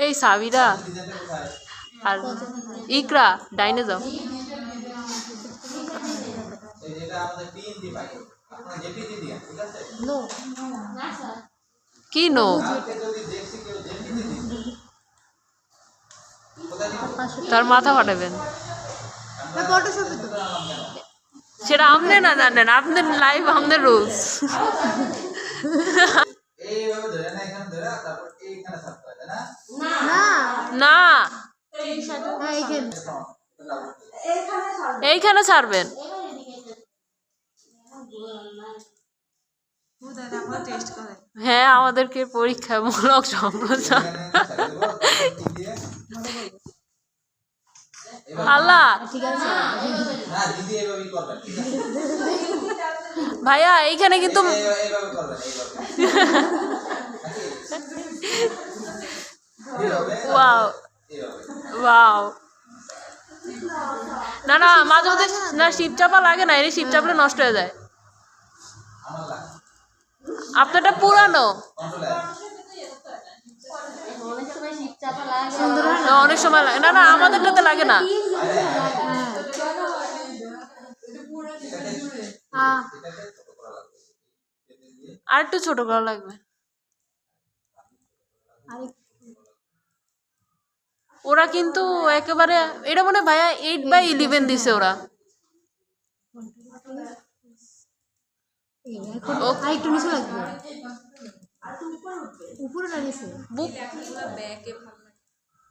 এই সাবিরা আর ইকরা ডাইনে যাও। কি নো? তার মাথা ফাটাবেন সেটা আমনে না জানেন, আপনাদের লাইভ আমাদের রুলস। না এইখানে ছাড়বেন। হ্যাঁ আমাদেরকে পরীক্ষামূলক সম্প্রচার। আল্লাহ ভাইয়া এইখানে কিন্তু ওয়াও ওয়াও না না মাঝে মধ্যে না শিব চাপা লাগে না, এর শিব চাপলে নষ্ট হয়ে যায়। আপনারটা পুরানো, অনেক সময় লাগে না। না আমাদেরটাতে লাগে না। আর একটু ছোট করা লাগবে। ওরা কিন্তু একেবারে এটা মনে ভাইয়া 8/11 দিছে ওরা।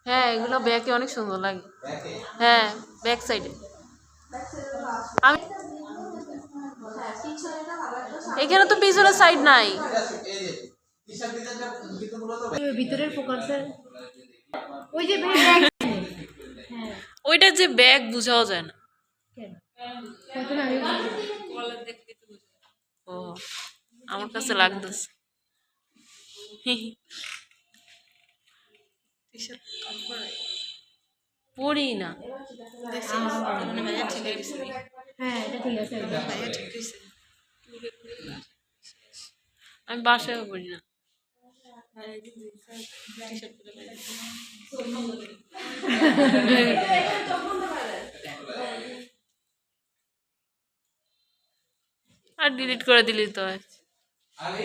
হ্যাঁ এগুলো ব্যাকে অনেক সুন্দর লাগে। হ্যাঁ ব্যাক সাইডে। আমি এখানে তো পিছনের সাইড নাই। ভিতরের ফোকাসের ওই যে ওইটা যে ব্যাগ বুঝাও যায় না। ও আমার কাছে লাগতেছে। পড়ি না। আমি বাসায় পড়ি না। আর ডিলিট করে দিলি তো হয়। আমি